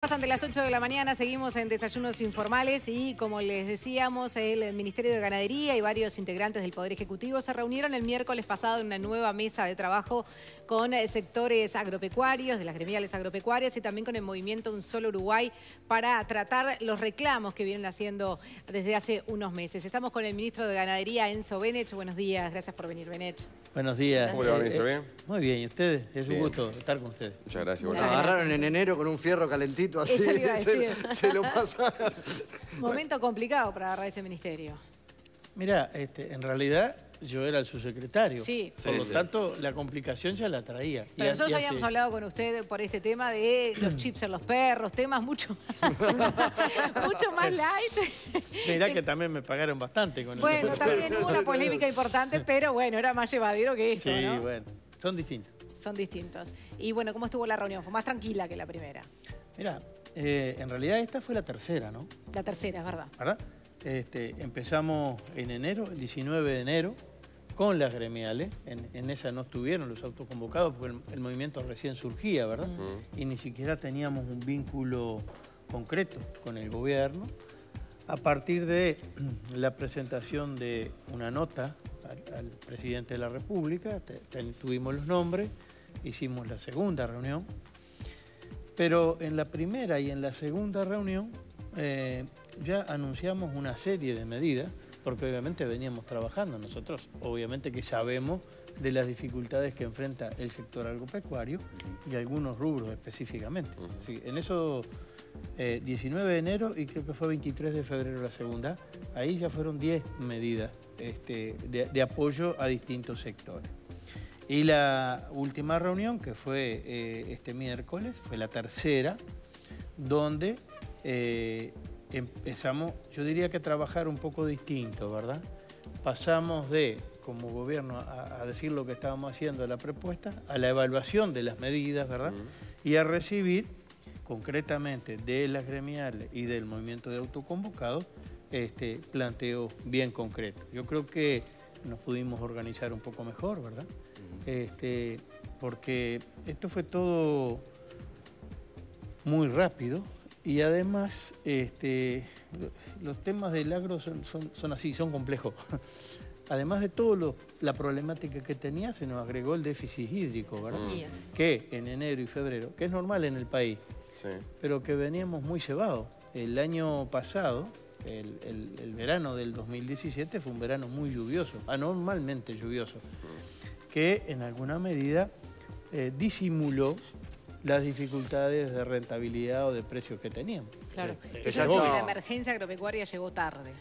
Pasan de las 8 de la mañana, seguimos en Desayunos Informales y como les decíamos, el Ministerio de Ganadería y varios integrantes del Poder Ejecutivo se reunieron el miércoles pasado en una nueva mesa de trabajo con sectores agropecuarios, de las gremiales agropecuarias y también con el movimiento Un Solo Uruguay para tratar los reclamos que vienen haciendo desde hace unos meses. Estamos con el ministro de Ganadería, Enzo Benech. Buenos días, gracias por venir, Benech. Buenos días. ¿Cómo le va, ministro? ¿Bien? Muy bien, ¿y ustedes? Es un Bien. gusto estar con ustedes. Muchas gracias. Muchas Bueno. gracias. Agarraron en enero con un fierro calentito así. Eso le iba a decir. Se lo pasaron. Momento complicado para agarrar ese ministerio. Mira, en realidad yo era el subsecretario. Sí. Por lo Sí. tanto, la complicación ya la traía. Pero nosotros ya habíamos hablado con usted por este tema de los chips en los perros, temas mucho más light. Mirá que también me pagaron bastante con Bueno, eso. también hubo una polémica importante, pero bueno, era más llevadero que esto, Sí, ¿no? bueno, son distintos. Son distintos. Y bueno, ¿cómo estuvo la reunión? Fue más tranquila que la primera. Mira, en realidad esta fue la tercera, ¿no? La tercera, es verdad. ¿Verdad? Empezamos en enero, el 19 de enero, con las gremiales. En esa no estuvieron los autoconvocados porque el movimiento recién surgía, ¿verdad? Y ni siquiera teníamos un vínculo concreto con el gobierno. A partir de la presentación de una nota al presidente de la República, tuvimos los nombres, hicimos la segunda reunión, pero en la primera y en la segunda reunión ya anunciamos una serie de medidas, porque obviamente veníamos trabajando nosotros, obviamente que sabemos de las dificultades que enfrenta el sector agropecuario y algunos rubros específicamente. Así, en eso, 19 de enero y creo que fue 23 de febrero la segunda, ahí ya fueron 10 medidas de apoyo a distintos sectores. Y la última reunión, que fue este miércoles, fue la tercera, donde empezamos, yo diría que a trabajar un poco distinto, ¿verdad? Pasamos de, como gobierno, a decir lo que estábamos haciendo, la propuesta, a la evaluación de las medidas, ¿verdad? Y a recibir, concretamente, de las gremiales y del movimiento de autoconvocados, planteos bien concretos. Yo creo que nos pudimos organizar un poco mejor, ¿verdad? Porque esto fue todo muy rápido y además los temas del agro son así, son complejos. Además de todo la problemática que tenía, se nos agregó el déficit hídrico, ¿verdad? Que en enero y febrero, que es normal en el país, Sí. pero que veníamos muy cebados. El año pasado, el verano del 2017 fue un verano muy lluvioso, anormalmente lluvioso, que en alguna medida disimuló las dificultades de rentabilidad o de precios que teníamos. Claro. Sí. Yo ya creo que está. la emergencia agropecuaria llegó tarde.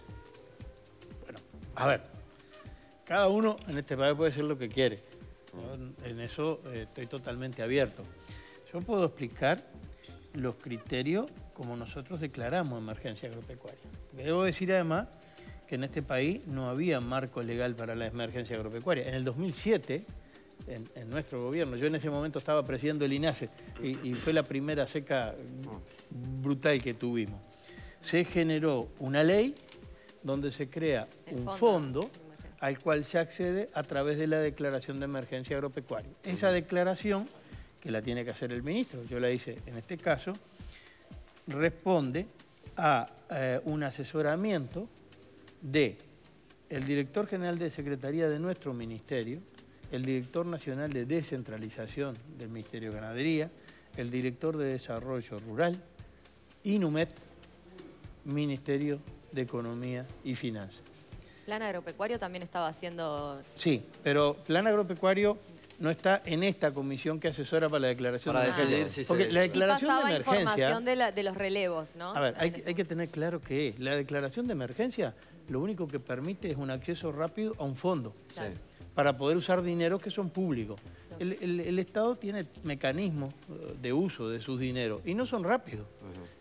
Bueno, a ver, cada uno en este país puede hacer lo que quiere. ¿No? En eso estoy totalmente abierto. Yo puedo explicar los criterios como nosotros declaramos emergencia agropecuaria. Debo decir además que en este país no había marco legal para la emergencia agropecuaria. En el 2007, en nuestro gobierno, yo en ese momento estaba presidiendo el INASE y fue la primera seca brutal que tuvimos. Se generó una ley donde se crea un fondo al cual se accede a través de la declaración de emergencia agropecuaria. Esa declaración, que la tiene que hacer el ministro, yo la hice en este caso, responde a un asesoramiento del director general de Secretaría de nuestro ministerio, el director nacional de descentralización del Ministerio de Ganadería, el director de Desarrollo Rural, INUMET, Ministerio de Economía y Finanzas. Plan agropecuario también estaba haciendo... Sí, pero plan agropecuario no está en esta comisión que asesora para la declaración Para de emergencia. decidir si Porque se... la Sí declaración pasaba de emergencia... información de los relevos, ¿no? A ver, hay que tener claro que la declaración de emergencia lo único que permite es un acceso rápido a un fondo Claro. para poder usar dineros que son públicos. El Estado tiene mecanismos de uso de sus dineros y no son rápidos.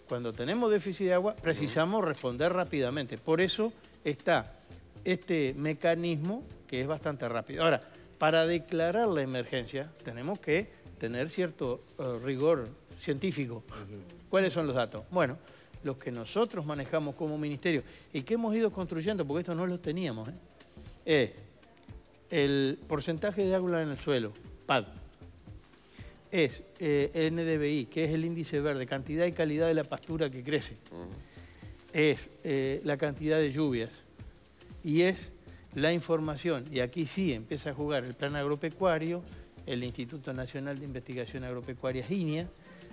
Cuando tenemos déficit de agua precisamos responder rápidamente. Por eso está este mecanismo que es bastante rápido. Ahora, para declarar la emergencia tenemos que tener cierto rigor científico. ¿Cuáles son los datos? Bueno, los que nosotros manejamos como ministerio y que hemos ido construyendo, porque esto no lo teníamos, es el porcentaje de agua en el suelo, PAD, es NDVI, que es el índice verde, cantidad y calidad de la pastura que crece. Es la cantidad de lluvias y es la información. Y aquí sí empieza a jugar el Plan Agropecuario, el Instituto Nacional de Investigación Agropecuaria, INIA,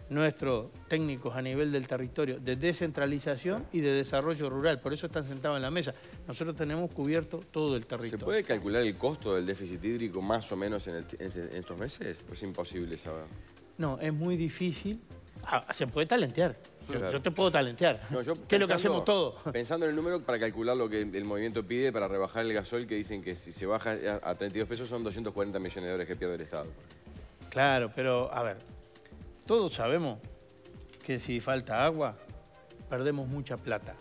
nuestros técnicos a nivel del territorio de descentralización y de desarrollo rural. Por eso están sentados en la mesa. Nosotros tenemos cubierto todo el territorio. ¿Se puede calcular el costo del déficit hídrico más o menos en estos meses? ¿O es imposible saber? No, es muy difícil. Se puede talentear. Claro. Yo te puedo talentear. No, ¿Qué es lo que hacemos todos? Pensando en el número para calcular lo que el movimiento pide para rebajar el gasoil, que dicen que si se baja a 32 pesos son 240 millones de dólares que pierde el Estado. Claro, pero a ver, todos sabemos que si falta agua, perdemos mucha plata.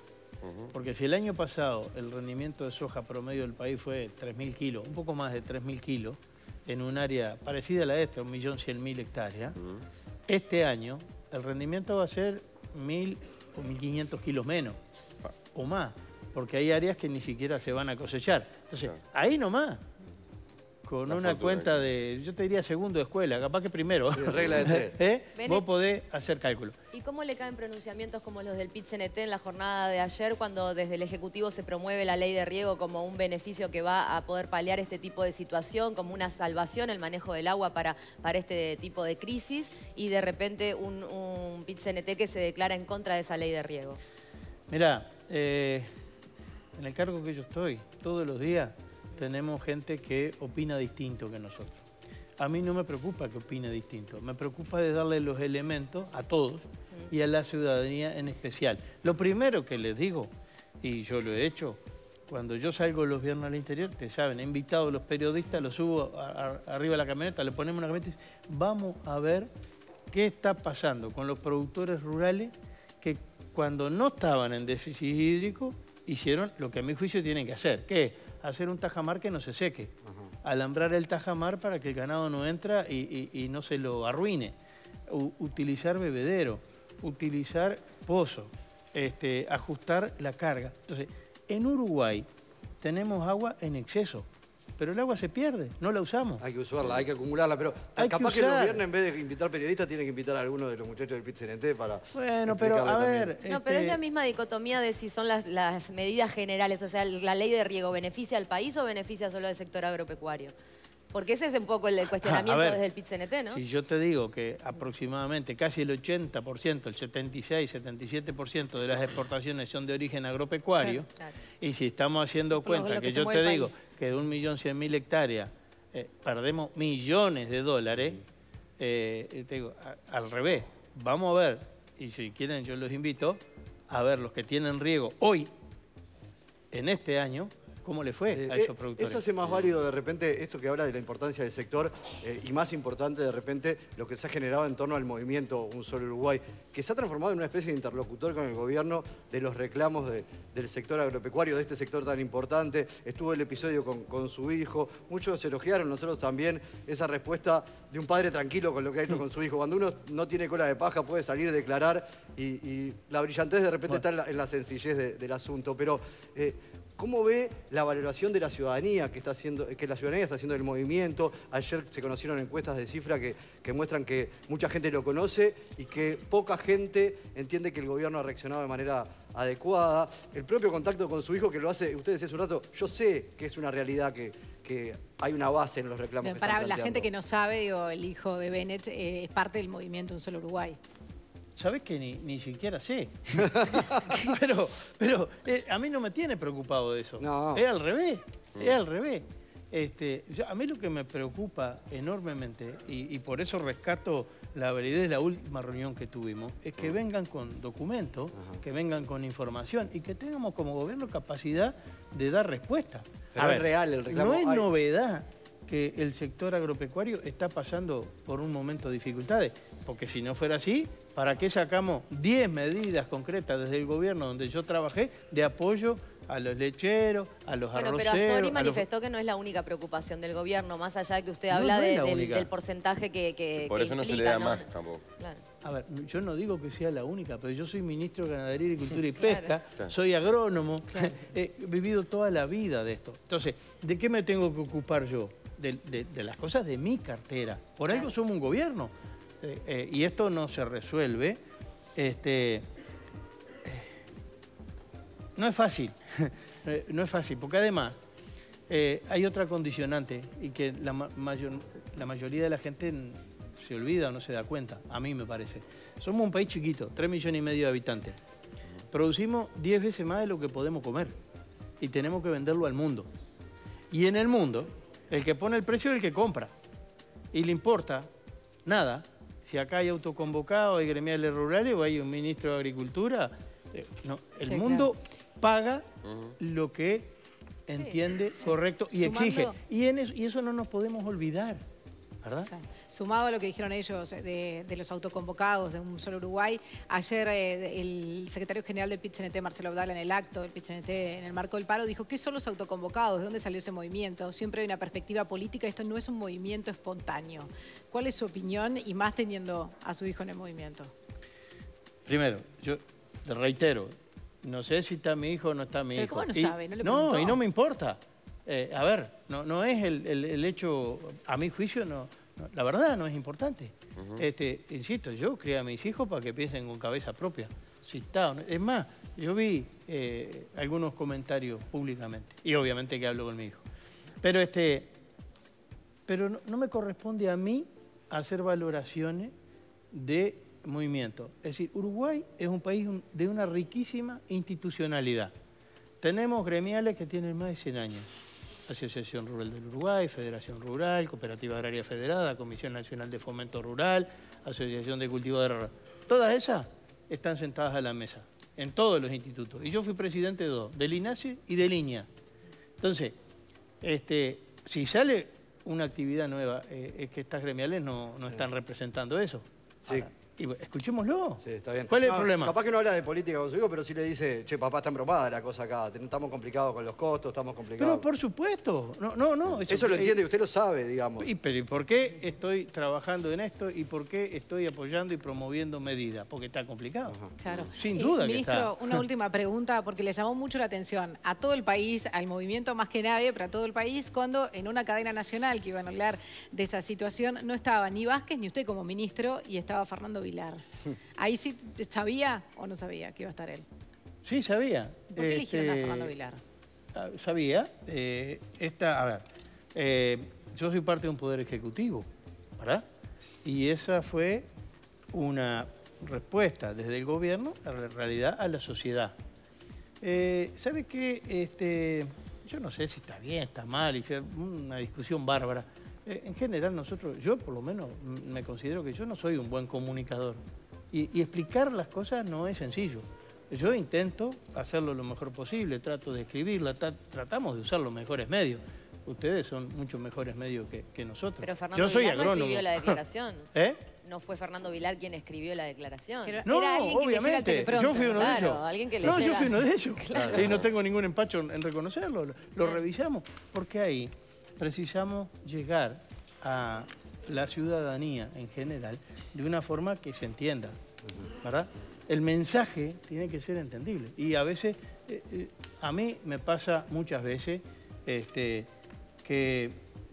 Porque si el año pasado el rendimiento de soja promedio del país fue 3.000 kilos, un poco más de 3.000 kilos, en un área parecida a la de esta, 1.100.000 hectáreas, este año el rendimiento va a ser 1.000 o 1.500 kilos menos o más, porque hay áreas que ni siquiera se van a cosechar. Entonces, ahí nomás, con una cuenta de, yo te diría segundo de escuela, capaz que primero, sí, regla de tres. vos podés hacer cálculo. ¿Y cómo le caen pronunciamientos como los del PIT-CNT en la jornada de ayer, cuando desde el Ejecutivo se promueve la ley de riego como un beneficio que va a poder paliar este tipo de situación, como una salvación, el manejo del agua para este tipo de crisis, y de repente un PIT-CNT que se declara en contra de esa ley de riego? Mirá, en el cargo que yo estoy, todos los días tenemos gente que opina distinto que nosotros. A mí no me preocupa que opine distinto, me preocupa de darle los elementos a todos y a la ciudadanía en especial. Lo primero que les digo, y yo lo he hecho, cuando yo salgo los viernes al interior, te saben, he invitado a los periodistas, los subo arriba de la camioneta, le ponemos una camioneta y vamos a ver qué está pasando con los productores rurales que cuando no estaban en déficit hídrico hicieron lo que a mi juicio tienen que hacer, que es hacer un tajamar que no se seque, alambrar el tajamar para que el ganado no entra y no se lo arruine, utilizar bebedero, utilizar pozo, ajustar la carga. Entonces, en Uruguay tenemos agua en exceso, pero el agua se pierde, no la usamos. Hay que usarla, hay que acumularla, pero capaz que los viernes en vez de invitar periodistas tienen que invitar a alguno de los muchachos del PIT-CNT para... Bueno, pero a ver... No, pero es la misma dicotomía de si son las medidas generales, o sea, la ley de riego, ¿beneficia al país o beneficia solo al sector agropecuario? Porque ese es un poco el cuestionamiento desde el PIT-CNT, ¿no? Si yo te digo que aproximadamente casi el 80%, el 76, 77% de las exportaciones son de origen agropecuario, claro. Y si estamos haciendo cuenta que yo te digo que de 1.100.000 hectáreas perdemos millones de dólares, te digo, al revés, vamos a ver, y si quieren yo los invito a ver los que tienen riego hoy, en este año, ¿cómo le fue a esos productores? Eso hace más válido de repente esto que habla de la importancia del sector y más importante de repente lo que se ha generado en torno al movimiento Un Solo Uruguay, que se ha transformado en una especie de interlocutor con el gobierno de los reclamos del sector agropecuario, de este sector tan importante. Estuvo el episodio con su hijo, muchos elogiaron, nosotros también, esa respuesta de un padre tranquilo con lo que ha hecho con su hijo. Cuando uno no tiene cola de paja puede salir, declarar y la brillantez de repente está en la sencillez del asunto, pero... ¿cómo ve la valoración de la ciudadanía que la ciudadanía está haciendo del movimiento? Ayer se conocieron encuestas de cifra que muestran que mucha gente lo conoce y que poca gente entiende que el gobierno ha reaccionado de manera adecuada. El propio contacto con su hijo que lo hace, usted decía hace un rato, yo sé que es una realidad que hay una base en los reclamos que están Para la planteando. gente que no sabe, digo, el hijo de Bennett es parte del movimiento Un Solo Uruguay. ¿Sabés que ni siquiera sé? pero a mí no me tiene preocupado eso. No. Es al revés, es al revés. A mí lo que me preocupa enormemente, y por eso rescato la validez de la última reunión que tuvimos, es que vengan con documentos, que vengan con información y que tengamos como gobierno capacidad de dar respuesta. Pero es real el reclamo. No es novedad que el sector agropecuario está pasando por un momento de dificultades, porque si no fuera así, ¿para qué sacamos 10 medidas concretas desde el gobierno donde yo trabajé de apoyo a los lecheros, a los arroceros? Pero Astori manifestó que no es la única preocupación del gobierno, más allá de que usted habla del porcentaje que por eso implica, no se le da más tampoco. Claro. A ver, yo no digo que sea la única, pero yo soy ministro de Ganadería, Agricultura y Pesca, soy agrónomo, he vivido toda la vida de esto. Entonces, ¿de qué me tengo que ocupar yo? De las cosas de mi cartera. Por algo somos un gobierno. y esto no se resuelve, no es fácil, no es fácil, porque además hay otra condicionante y que la mayoría de la gente se olvida o no se da cuenta, a mí me parece. Somos un país chiquito, 3,5 millones de habitantes. Producimos 10 veces más de lo que podemos comer y tenemos que venderlo al mundo. Y en el mundo, el que pone el precio es el que compra. Y le importa nada si acá hay autoconvocados, hay gremiales rurales o hay un ministro de Agricultura. No, el mundo paga lo que entiende correcto y exige. Y eso no nos podemos olvidar, ¿verdad? Sí. Sumado a lo que dijeron ellos de los autoconvocados de Un Solo Uruguay, ayer el secretario general del PIT-CNT, Marcelo Abdala, en el acto del PIT-CNT en el marco del paro, dijo: ¿qué son los autoconvocados? ¿De dónde salió ese movimiento? Siempre hay una perspectiva política, esto no es un movimiento espontáneo. ¿Cuál es su opinión, y más teniendo a su hijo en el movimiento? Primero, yo te reitero, no sé si está mi hijo o no está mi hijo. ¿Cómo no sabe? ¿No le preguntó? preguntó? Y no me importa. A ver, no es el hecho, a mi juicio, no, la verdad no es importante. Insisto, yo crié a mis hijos para que piensen con cabeza propia. Si está, es más, yo vi algunos comentarios públicamente y obviamente que hablo con mi hijo. Pero no me corresponde a mí hacer valoraciones de movimiento. Es decir, Uruguay es un país de una riquísima institucionalidad. Tenemos gremiales que tienen más de 100 años. Asociación Rural del Uruguay, Federación Rural, Cooperativa Agraria Federada, Comisión Nacional de Fomento Rural, Asociación de Cultivo de Rural. Todas esas están sentadas a la mesa, en todos los institutos. Y yo fui presidente de dos, del INASE y del INIA. Entonces, si sale una actividad nueva, es que estas gremiales no están representando eso. Sí. Ahora, y escuchémoslo. Sí, está bien. ¿Cuál es el problema? Capaz que no habla de política con su hijo, pero sí le dice: che, papá, está embromada la cosa acá. Estamos complicados con los costos, estamos complicados. Pero por supuesto. No. Eso lo entiende y usted lo sabe, digamos. Pero ¿y por qué estoy trabajando en esto y por qué estoy apoyando y promoviendo medidas? Porque está complicado. Claro. Sin duda que ministro, está. una última pregunta, porque le llamó mucho la atención a todo el país, al movimiento más que nadie, pero a todo el país, cuando en una cadena nacional que iban a hablar de esa situación no estaba ni Vázquez ni usted como ministro y estaba Fernando Vilar. ¿Ahí sí sabía o no sabía que iba a estar él? Sí, sabía. ¿Por qué eligieron a Fernando Vilar? Sabía. Yo soy parte de un poder ejecutivo, ¿verdad? Y esa fue una respuesta desde el gobierno, en realidad, a la sociedad. ¿Sabe qué? Yo no sé si está bien, está mal, y sea una discusión bárbara. En general yo por lo menos me considero que yo no soy un buen comunicador. Y explicar las cosas no es sencillo. Yo intento hacerlo lo mejor posible, trato de escribirla, tratamos de usar los mejores medios. Ustedes son muchos mejores medios que nosotros. Pero Fernando yo soy Vilar agrónomo. no escribió la declaración. ¿No fue Fernando Vilar quien escribió la declaración. No, era alguien que leyera el teleprompter. yo fui uno de ellos. Alguien que No, leyera. yo fui uno de ellos. Claro. Y no tengo ningún empacho en reconocerlo. Lo revisamos. Porque ahí precisamos llegar a la ciudadanía en general de una forma que se entienda, ¿verdad? El mensaje tiene que ser entendible. Y a veces, a mí me pasa muchas veces que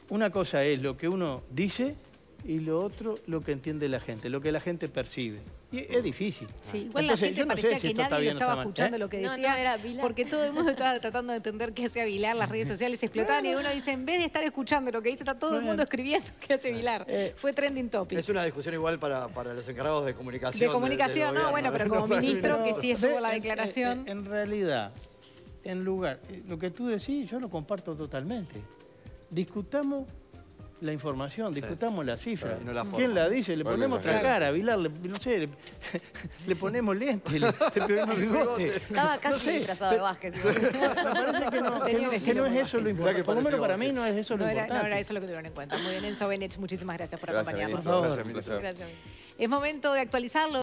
una cosa es lo que uno dice y lo otro lo que entiende la gente, lo que la gente percibe. Y es difícil. Sí, igual entonces, la gente yo no parecía sé si que esto está nadie bien lo o está estaba mal. escuchando lo que decía, No, era Vilar. porque todo el mundo estaba tratando de entender qué hacía Vilar, las redes sociales explotaban y uno dice, en vez de estar escuchando lo que dice, está todo el mundo escribiendo qué hace Vilar. Fue trending topic. Es una discusión igual para los encargados de comunicación. De comunicación, del no, gobierno. bueno, pero como No, ministro que sí estuvo la declaración. En realidad, lo que tú decís, yo lo comparto totalmente. Discutamos la información, discutamos la cifra. Y no la forma. ¿Quién la dice? Le ponemos otra cara, a Vilar, no sé, le ponemos lentes, le ponemos bigote. Estaba casi disfrazado de Vázquez. Me parece que no es eso lo importante. Por lo menos para mí no es eso lo importante. No era eso lo que tuvieron en cuenta. Muy bien, Enzo Benech, muchísimas gracias por acompañarnos. Gracias, Gracias. Es momento de actualizarlo.